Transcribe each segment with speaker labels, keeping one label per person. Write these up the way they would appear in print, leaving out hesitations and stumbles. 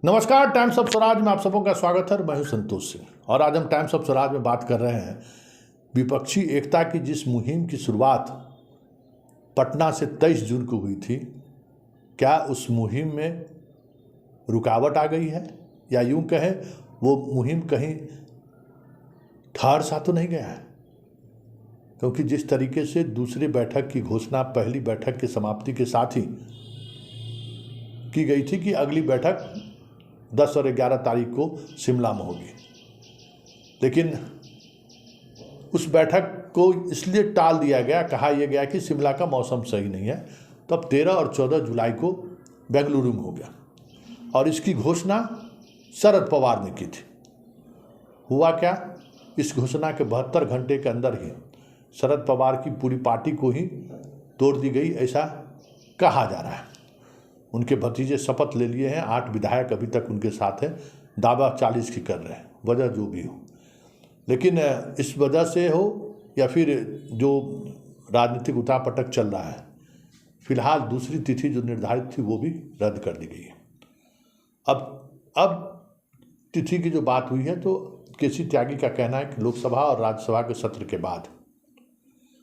Speaker 1: नमस्कार, times of Swaraj में आप सबों का स्वागत है। मैं हूं संतोष सिंह और आज हम टाइम्स ऑफ स्वराज में बात कर रहे हैं विपक्षी एकता की जिस मुहिम की शुरुआत पटना से 23 जून को हुई थी, क्या उस मुहिम में रुकावट आ गई है या यूं कहें वो मुहिम कहीं ठहर सा तो नहीं गया है? क्योंकि जिस तरीके से दूसरी बैठक की घोषणा पहली बैठक की समाप्ति के साथ ही की गई थी कि अगली बैठक 10 और 11 तारीख को शिमला में होगी, लेकिन उस बैठक को इसलिए टाल दिया गया, कहा यह गया कि शिमला का मौसम सही नहीं है। तो अब 13 और 14 जुलाई को बेंगलुरु में हो गया और इसकी घोषणा शरद पवार ने की थी। हुआ क्या, इस घोषणा के 72 घंटे के अंदर ही शरद पवार की पूरी पार्टी को ही तोड़ दी गई, ऐसा कहा जा रहा है। उनके भतीजे शपथ ले लिए हैं, 8 विधायक अभी तक उनके साथ हैं, दावा 40 की कर रहे हैं, वजह जो भी हो। लेकिन इस वजह से हो या फिर जो राजनीतिक उठापटक चल रहा है, फिलहाल दूसरी तिथि जो निर्धारित थी वो भी रद्द कर दी गई है। अब तिथि की जो बात हुई है तो केसी त्यागी का कहना है कि लोकसभा और राज्यसभा के सत्र के बाद,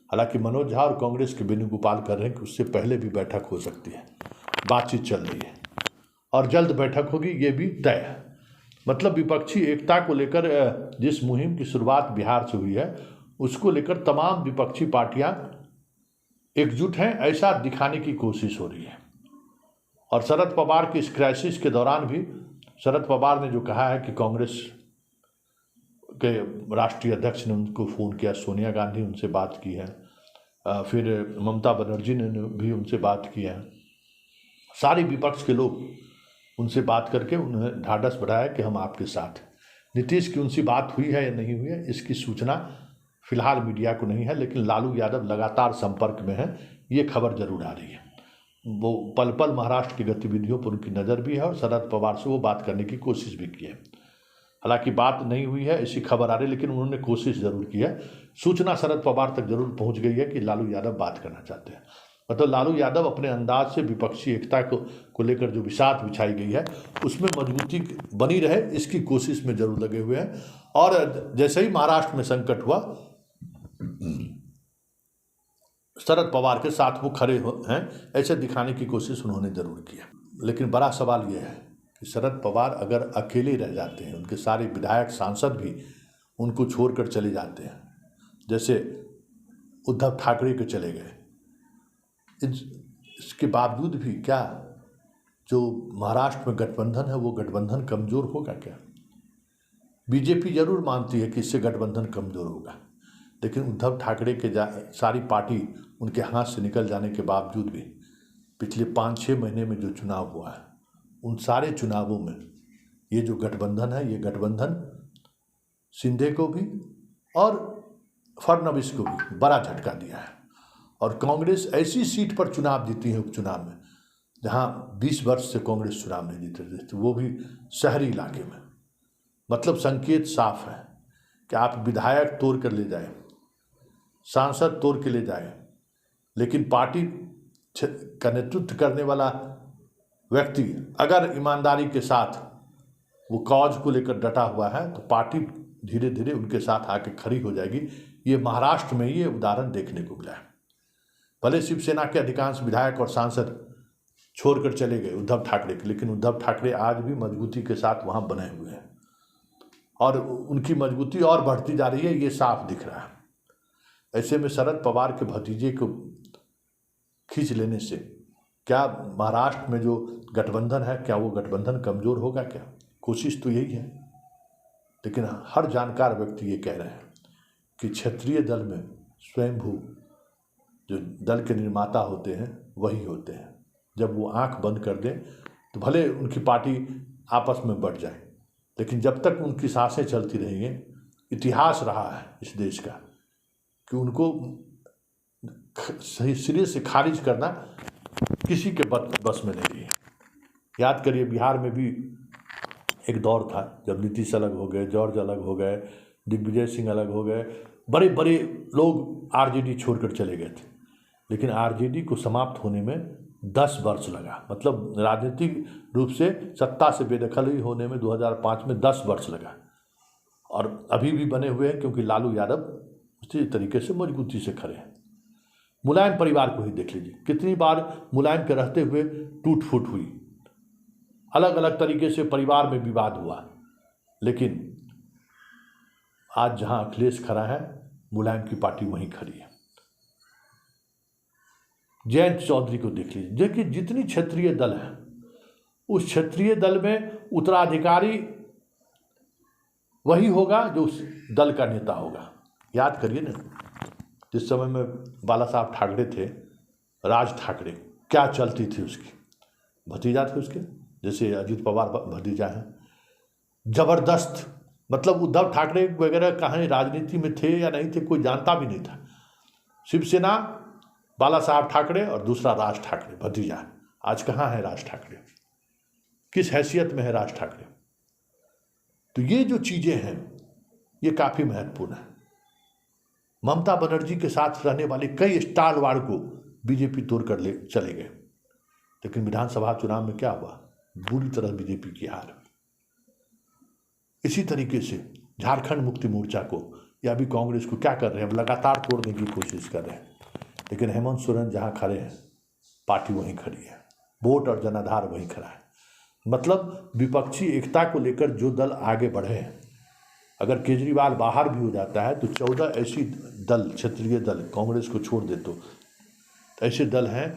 Speaker 1: हालांकि मनोज झा और कांग्रेस के वेणुगोपाल कर रहे हैं कि उससे पहले भी बैठक हो सकती है, बातचीत चल रही है और जल्द बैठक होगी, ये भी तय है। मतलब विपक्षी एकता को लेकर जिस मुहिम की शुरुआत बिहार से हुई है, उसको लेकर तमाम विपक्षी पार्टियां एकजुट हैं, ऐसा दिखाने की कोशिश हो रही है। और शरद पवार की इस क्राइसिस के दौरान भी शरद पवार ने जो कहा है कि कांग्रेस के राष्ट्रीय अध्यक्ष ने उनको फ़ोन किया, सोनिया गांधी उनसे बात की है, फिर ममता बनर्जी ने भी उनसे बात की है, सारे विपक्ष के लोग उनसे बात करके उन्हें ढाढ़स बढ़ाया कि हम आपके साथ हैं। नीतीश की उनसे बात हुई है या नहीं हुई है, इसकी सूचना फिलहाल मीडिया को नहीं है, लेकिन लालू यादव लगातार संपर्क में है, ये खबर जरूर आ रही है। वो पल पल महाराष्ट्र की गतिविधियों पर उनकी नज़र भी है और शरद पवार से वो बात करने की कोशिश भी की है। हालांकि बात नहीं हुई है ऐसी खबर आ रही है, लेकिन उन्होंने कोशिश जरूर की है। सूचना शरद पवार तक जरूर पहुंच गई है कि लालू यादव बात करना चाहते हैं। मतलब लालू यादव अपने अंदाज से विपक्षी एकता को लेकर जो बिसात बिछाई गई है उसमें मजबूती बनी रहे, इसकी कोशिश में जरूर लगे हुए हैं। और जैसे ही महाराष्ट्र में संकट हुआ, शरद पवार के साथ वो खड़े हैं, ऐसे दिखाने की कोशिश उन्होंने जरूर की है। लेकिन बड़ा सवाल यह है कि शरद पवार अगर अकेले रह जाते हैं, उनके सारे विधायक सांसद भी उनको छोड़कर चले जाते हैं, जैसे उद्धव ठाकरे के चले गए, इसके बावजूद भी क्या जो महाराष्ट्र में गठबंधन है वो गठबंधन कमज़ोर होगा क्या? बीजेपी जरूर मानती है कि इससे गठबंधन कमज़ोर होगा, लेकिन उद्धव ठाकरे के सारी पार्टी उनके हाथ से निकल जाने के बावजूद भी पिछले 5-6 महीने में जो चुनाव हुआ है, उन सारे चुनावों में ये जो गठबंधन है, ये गठबंधन शिंदे को भी और फडणवीस को भी बड़ा झटका दिया है। और कांग्रेस ऐसी सीट पर चुनाव जीती है, उपचुनाव में, जहां 20 वर्ष से कांग्रेस चुनाव नहीं जीत रही थी, वो भी शहरी इलाके में। मतलब संकेत साफ है कि आप विधायक तोड़ कर ले जाए, सांसद तोड़ के ले जाए, लेकिन पार्टी का नेतृत्व करने वाला व्यक्ति अगर ईमानदारी के साथ वो कॉज को लेकर डटा हुआ है तो पार्टी धीरे धीरे उनके साथ आके खड़ी हो जाएगी। ये महाराष्ट्र में ये उदाहरण देखने को मिला है। भले शिवसेना के अधिकांश विधायक और सांसद छोड़कर चले गए उद्धव ठाकरे के, लेकिन उद्धव ठाकरे आज भी मजबूती के साथ वहाँ बने हुए हैं और उनकी मजबूती और बढ़ती जा रही है, ये साफ दिख रहा है। ऐसे में शरद पवार के भतीजे को खींच लेने से क्या महाराष्ट्र में जो गठबंधन है, क्या वो गठबंधन कमज़ोर होगा क्या? कोशिश तो यही है, लेकिन हर जानकार व्यक्ति ये कह रहे हैं कि क्षेत्रीय दल में स्वयंभू जो दल के निर्माता होते हैं वही होते हैं। जब वो आंख बंद कर दें तो भले उनकी पार्टी आपस में बढ़ जाए, लेकिन जब तक उनकी सांसें चलती रहेंगी, इतिहास रहा है इस देश का कि उनको सही सिरे से खारिज करना किसी के बस में नहीं है। याद करिए, बिहार में भी एक दौर था जब नीतीश अलग हो गए, जॉर्ज अलग हो गए, दिग्विजय सिंह अलग हो गए, बड़े बड़े लोग आरजेडी छोड़कर चले गए थे, लेकिन आरजेडी को समाप्त होने में 10 वर्ष लगा, मतलब राजनीतिक रूप से सत्ता से बेदखल होने में 2005 में 10 वर्ष लगा, और अभी भी बने हुए हैं क्योंकि लालू यादव उसी तरीके से मजबूती से खड़े हैं। मुलायम परिवार को ही देख लीजिए, कितनी बार मुलायम के रहते हुए टूट फूट हुई, अलग अलग तरीके से परिवार में विवाद हुआ, लेकिन आज जहां अखिलेश खड़ा है, मुलायम की पार्टी वहीं खड़ी है। जयंत चौधरी को देख लीजिए, देखिए जितनी क्षेत्रीय दल है, उस क्षेत्रीय दल में उत्तराधिकारी वही होगा जो उस दल का नेता होगा। याद करिए ना, जिस समय में बाला साहब ठाकरे थे, राज ठाकरे, क्या चलती थी उसकी, भतीजा थे उसके, जैसे अजीत पवार भतीजा हैं, जबरदस्त, मतलब उद्धव ठाकरे वगैरह कहाँ राजनीति में थे या नहीं थे कोई जानता भी नहीं था। शिवसेना बाला साहब ठाकरे और दूसरा राज ठाकरे भतीजा। आज कहाँ है राज ठाकरे, किस हैसियत में है राज ठाकरे? तो ये जो चीज़ें हैं ये काफ़ी महत्वपूर्ण है। ममता बनर्जी के साथ रहने वाले कई स्टारवार को बीजेपी तोड़ कर ले चले गए, लेकिन विधानसभा चुनाव में क्या हुआ? बुरी तरह बीजेपी की हार। इसी तरीके से झारखंड मुक्ति मोर्चा को या भी कांग्रेस को क्या कर रहे हैं, अब लगातार तोड़ने की कोशिश कर रहे हैं, लेकिन हेमंत सोरेन जहां खड़े हैं पार्टी वहीं खड़ी है, वोट और जनाधार वहीं खड़ा है। मतलब विपक्षी एकता को लेकर जो दल आगे बढ़े हैं, अगर केजरीवाल बाहर भी हो जाता है तो 14 ऐसी दल, क्षेत्रीय दल, कांग्रेस को छोड़ दे तो ऐसे दल हैं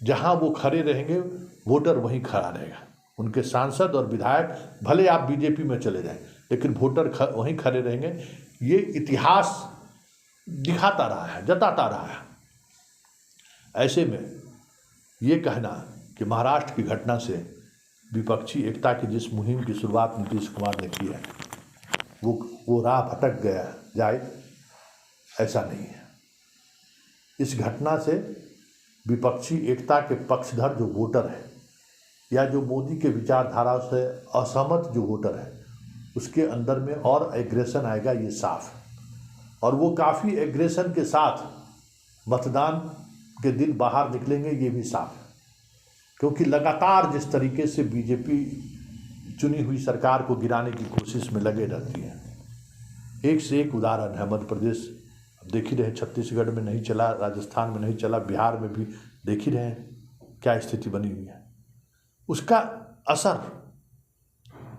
Speaker 1: जहां वो खड़े रहेंगे, वोटर वहीं खड़ा रहेगा। उनके सांसद और विधायक भले आप बीजेपी में चले जाएं, लेकिन वोटर वहीं खड़े रहेंगे। ये इतिहास दिखाता रहा है, जताता रहा है। ऐसे में ये कहना कि महाराष्ट्र की घटना से विपक्षी एकता की जिस मुहिम की शुरुआत नीतीश कुमार ने की है वो राह भटक गया जाए, ऐसा नहीं है। इस घटना से विपक्षी एकता के पक्षधर जो वोटर है या जो मोदी के विचारधारा से असहमत जो वोटर है, उसके अंदर में और एग्रेशन आएगा, ये साफ। और वो काफ़ी एग्रेशन के साथ मतदान के दिन बाहर निकलेंगे, ये भी साफ है। क्योंकि लगातार जिस तरीके से बीजेपी चुनी हुई सरकार को गिराने की कोशिश में लगे रहती है, एक से एक उदाहरण है। मध्य प्रदेश देख ही रहे, छत्तीसगढ़ में नहीं चला, राजस्थान में नहीं चला, बिहार में भी देख ही रहे क्या स्थिति बनी हुई है। उसका असर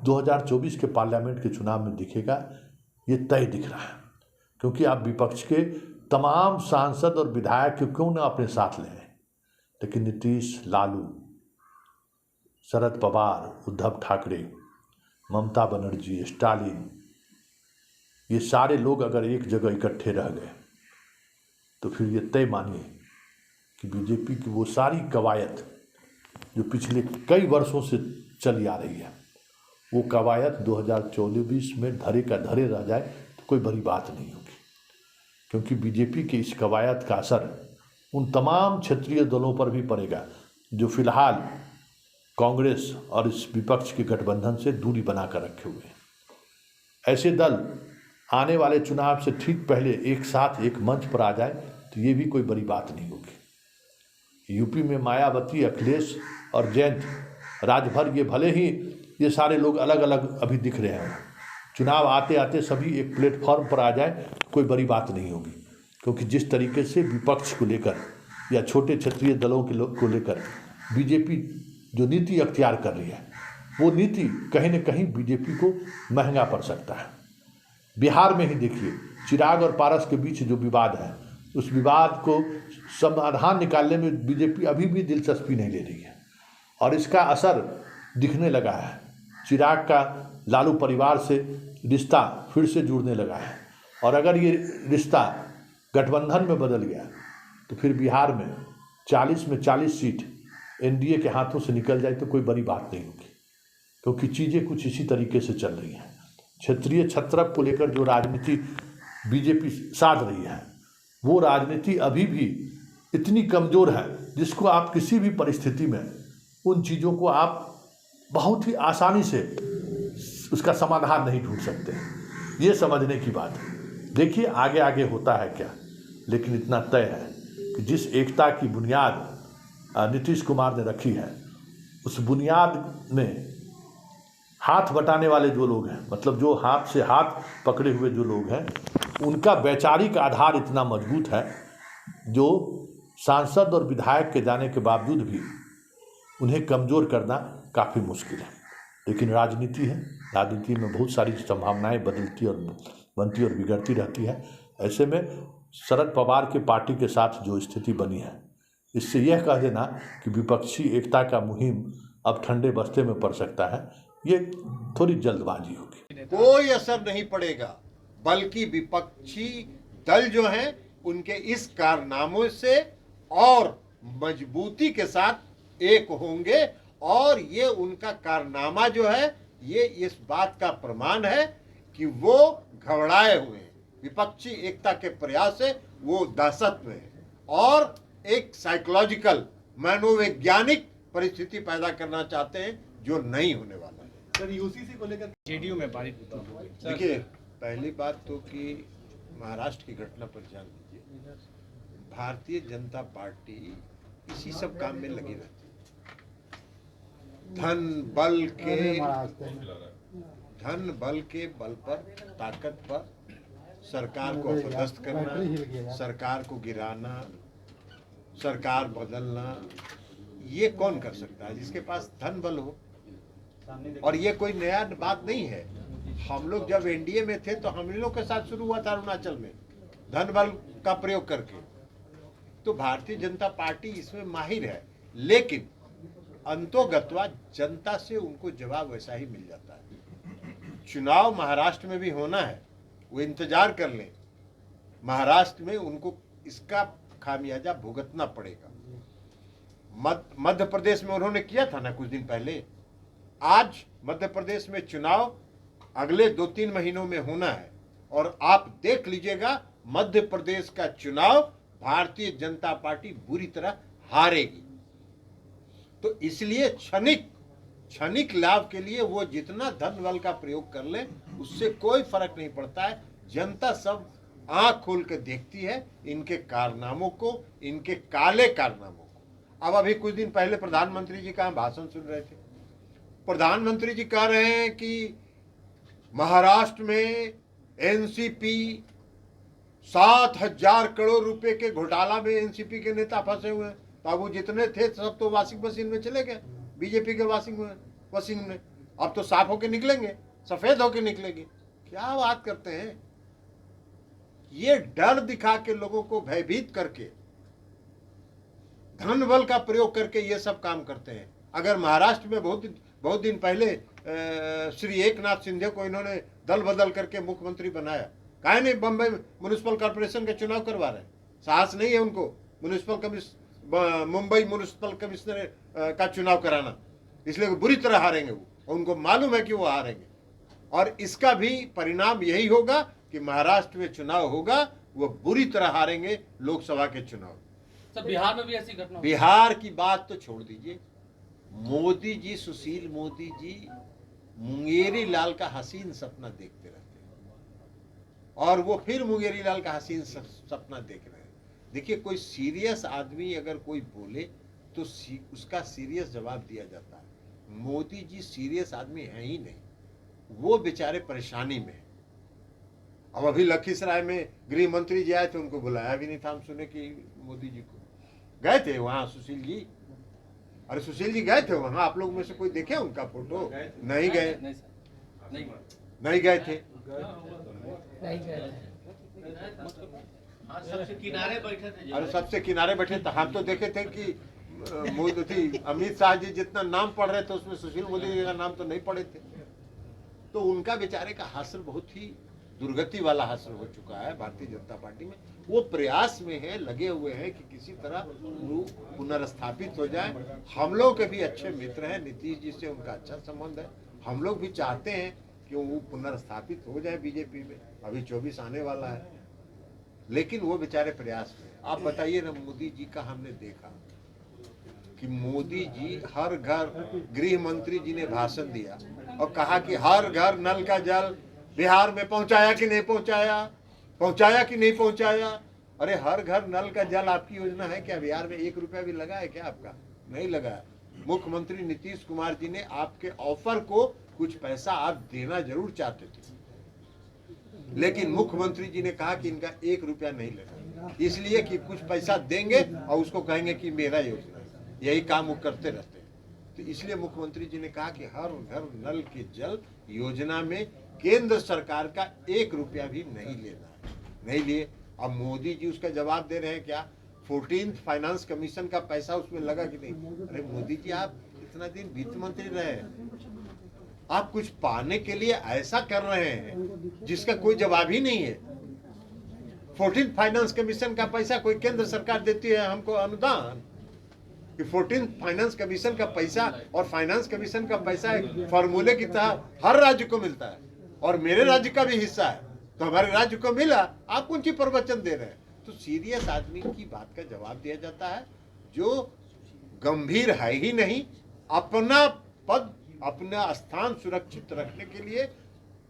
Speaker 1: 2024 के पार्लियामेंट के चुनाव में दिखेगा, ये तय दिख रहा है। क्योंकि आप विपक्ष के तमाम सांसद और विधायक क्यों ना अपने साथ ले आए, लेकिन नीतीश, लालू, शरद पवार, उद्धव ठाकरे, ममता बनर्जी, स्टालिन, ये सारे लोग अगर एक जगह इकट्ठे रह गए तो फिर ये तय मानिए कि बीजेपी की वो सारी कवायद जो पिछले कई वर्षों से चली आ रही है, वो कवायद 2024 में धरे का धरे रह जाए तो कोई बड़ी बात नहीं होगी। क्योंकि बीजेपी के इस कवायद का असर उन तमाम क्षेत्रीय दलों पर भी पड़ेगा जो फिलहाल कांग्रेस और इस विपक्ष के गठबंधन से दूरी बनाकर रखे हुए हैं। ऐसे दल आने वाले चुनाव से ठीक पहले एक साथ एक मंच पर आ जाए तो ये भी कोई बड़ी बात नहीं होगी। यूपी में मायावती, अखिलेश और जयंत, राजभर, ये भले ही ये सारे लोग अलग अलग अभी दिख रहे हैं, चुनाव आते आते सभी एक प्लेटफॉर्म पर आ जाए तो कोई बड़ी बात नहीं होगी। क्योंकि जिस तरीके से विपक्ष को लेकर या छोटे क्षेत्रीय दलों के लोग को लेकर बीजेपी जो नीति अख्तियार कर रही है, वो नीति कहीं न कहीं बीजेपी को महंगा पड़ सकता है। बिहार में ही देखिए, चिराग और पारस के बीच जो विवाद है, उस विवाद को समाधान निकालने में बीजेपी अभी भी दिलचस्पी नहीं ले रही है, और इसका असर दिखने लगा है। चिराग का लालू परिवार से रिश्ता फिर से जुड़ने लगा है, और अगर ये रिश्ता गठबंधन में बदल गया तो फिर बिहार में 40 में 40 सीट एनडीए के हाथों से निकल जाए तो कोई बड़ी बात नहीं होगी। क्योंकि चीज़ें कुछ इसी तरीके से चल रही हैं। क्षेत्रीय छत्रप को लेकर जो राजनीति बीजेपी साध रही है, वो राजनीति अभी भी इतनी कमज़ोर है जिसको आप किसी भी परिस्थिति में उन चीज़ों को आप बहुत ही आसानी से उसका समाधान नहीं ढूंढ सकते। ये समझने की बात है। देखिए आगे आगे होता है क्या, लेकिन इतना तय है कि जिस एकता की बुनियाद नीतीश कुमार ने रखी है, उस बुनियाद में हाथ बटाने वाले जो लोग हैं, मतलब जो हाथ से हाथ पकड़े हुए जो लोग हैं, उनका वैचारिक आधार इतना मजबूत है जो सांसद और विधायक के जाने के बावजूद भी उन्हें कमज़ोर करना काफ़ी मुश्किल है। लेकिन राजनीति है, राजनीति में बहुत सारी संभावनाएं बदलती और बनती और बिगड़ती रहती है। ऐसे में शरद पवार की पार्टी के साथ जो स्थिति बनी है, इससे यह कह देना कि विपक्षी एकता का मुहिम अब ठंडे बस्ते में पड़ सकता है, ये थोड़ी जल्दबाजी होगी।
Speaker 2: कोई असर नहीं पड़ेगा, बल्कि विपक्षी दल जो हैं उनके इस कारनामों से और मजबूती के साथ एक होंगे, और ये उनका कारनामा जो है ये इस बात का प्रमाण है कि वो घबराए हुए हैं। विपक्षी एकता के प्रयास से वो दहशत में है और एक साइकोलॉजिकल मनोवैज्ञानिक परिस्थिति पैदा करना चाहते हैं जो नहीं होने वाला है।
Speaker 3: सर, यूसीसी को लेकर जेडीयू में पारित
Speaker 2: देखिए, पहली बात तो कि महाराष्ट्र की घटना पर ध्यान दीजिए। भारतीय जनता पार्टी इसी सब काम में लगी रहती है। धन बल के बल पर, ताकत पर सरकार को अपदस्थ करना, सरकार को गिराना, सरकार बदलना, ये कौन कर सकता है? जिसके पास धन बल हो। और ये कोई नया बात नहीं है। हम लोग जब एनडीए में थे तो हम लोग के साथ शुरू हुआ था अरुणाचल में धन बल का प्रयोग करके। तो भारतीय जनता पार्टी इसमें माहिर है, लेकिन अंतोगत्वा जनता से उनको जवाब वैसा ही मिल जाता है। चुनाव महाराष्ट्र में भी होना है, वो इंतजार कर लें। महाराष्ट्र में उनको इसका खामियाजा भुगतना पड़ेगा। मध्य प्रदेश में उन्होंने किया था ना कुछ दिन पहले। आज मध्य प्रदेश में चुनाव अगले 2-3 महीनों में होना है, और आप देख लीजिएगा मध्य प्रदेश का चुनाव भारतीय जनता पार्टी बुरी तरह हारेगी। तो इसलिए क्षणिक लाभ के लिए वो जितना धन बल का प्रयोग कर ले उससे कोई फर्क नहीं पड़ता है। जनता सब आंख खोल के देखती है इनके कारनामों को, इनके काले कारनामों को। अब अभी कुछ दिन पहले प्रधानमंत्री जी का भाषण सुन रहे थे। प्रधानमंत्री जी कह रहे हैं कि महाराष्ट्र में एनसीपी 7,000 करोड़ रुपए के घोटाला में एनसीपी के नेता फंसे हुए हैं। तो अब वो जितने थे सब तो वॉशिंग मशीन में चले गए, बीजेपी के वॉशिंग में। अब तो साफ होके निकलेंगे, सफेद होके निकलेंगे। क्या बात करते हैं? ये डर दिखा के लोगों को भयभीत करके, धन बल का प्रयोग करके ये सब काम करते हैं। अगर महाराष्ट्र में बहुत दिन पहले श्री एकनाथ शिंदे को इन्होंने दल बदल करके मुख्यमंत्री बनाया, काहे नहीं बम्बई म्युनिसिपल कॉर्पोरेशन के चुनाव करवा रहे? साहस नहीं है उनको मुंबई म्युनिसिपल कमिश्नर का चुनाव कराना, इसलिए बुरी तरह हारेंगे वो। उनको मालूम है कि वो हारेंगे, और इसका भी परिणाम यही होगा कि महाराष्ट्र में चुनाव होगा, वो बुरी तरह हारेंगे लोकसभा के चुनाव।
Speaker 3: सर, बिहार में भी ऐसी घटना?
Speaker 2: बिहार की बात तो छोड़ दीजिए। मोदी जी, सुशील मोदी जी मुंगेरी लाल का हसीन सपना देखते रहते हैं, और वो फिर मुंगेरी लाल का हसीन सपना देख रहे हैं। देखिए, कोई सीरियस आदमी अगर कोई बोले तो उसका सीरियस जवाब दिया जाता है। मोदी जी सीरियस आदमी है ही नहीं, वो बेचारे परेशानी में। अब अभी लखीसराय में गृह मंत्री जी आए थे, उनको बुलाया भी नहीं था। हम सुने कि मोदी जी को गए थे वहां सुशील जी। अरे सुशील जी गए थे वहां, आप लोग में से कोई देखे उनका फोटो? नहीं गए, नहीं गए थे।
Speaker 3: सबसे किनारे बैठे थे।
Speaker 2: अरे सबसे किनारे बैठे थे। हम तो देखे थे कि मोदी अमित शाह जी जितना नाम पढ़ रहे थे उसमें सुशील मोदी जी का नाम तो नहीं पढ़े थे। तो उनका बेचारे का हासिल बहुत ही दुर्गति वाला हासिल हो चुका है भारतीय जनता पार्टी में। वो प्रयास में है, लगे हुए हैं कि किसी तरह वो पुनर्स्थापित हो जाए। हम लोग के भी अच्छे मित्र हैं, नीतीश जी से उनका अच्छा संबंध है। हम लोग भी चाहते हैं कि वो पुनर्स्थापित हो जाए बीजेपी में। अभी 24 आने वाला है, लेकिन वो बेचारे प्रयास में। आप बताइए ना, मोदी जी का हमने देखा कि मोदी जी हर घर, गृह मंत्री जी ने भाषण दिया और कहा कि हर घर नल का जल बिहार में पहुंचाया कि नहीं पहुंचाया, पहुंचाया कि नहीं पहुंचाया। अरे हर घर नल का जल आपकी योजना है क्या? बिहार में 1 रुपया भी लगा है क्या आपका? नहीं लगा है। मुख्यमंत्री नीतीश कुमार जी ने आपके ऑफर को कुछ पैसा आप देना जरूर चाहते थे, लेकिन मुख्यमंत्री जी ने कहा कि इनका 1 रुपया नहीं लेना, इसलिए कि कुछ पैसा देंगे और उसको कहेंगे कि मेरा योजना है। यही काम वो करते रहते हैं। तो इसलिए मुख्यमंत्री जी ने कहा कि हर घर नल के जल योजना में केंद्र सरकार का 1 रुपया भी नहीं लेना है। नहीं लिए। अब मोदी जी उसका जवाब दे रहे हैं क्या? 14th फाइनेंस कमीशन का पैसा उसमें लगा कि नहीं? अरे मोदी जी, आप इतना दिन वित्त मंत्री रहे हैं, आप कुछ पाने के लिए ऐसा कर रहे हैं जिसका कोई जवाब ही नहीं है। 14th फाइनेंस कमीशन का पैसा कोई केंद्र सरकार देती है हमको अनुदान, कि 14th फाइनेंस कमीशन का पैसा और फाइनेंस कमीशन का पैसा एक फॉर्मूले की तरह हर राज्य को मिलता है, और मेरे राज्य का भी हिस्सा है, तो हमारे राज्य को मिला, आप कौन सी प्रवचन दे रहे हैं? तो सीरियस आदमी की बात का जवाब दिया जाता है, जो गंभीर है ही नहीं, अपना पद अपना स्थान सुरक्षित रखने के लिए,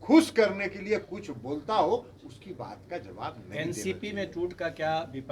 Speaker 2: खुश करने के लिए कुछ बोलता हो, उसकी बात का जवाब नहीं देना
Speaker 4: एनसीपी
Speaker 2: चाहिए।
Speaker 4: में टूट का क्या विपक्ष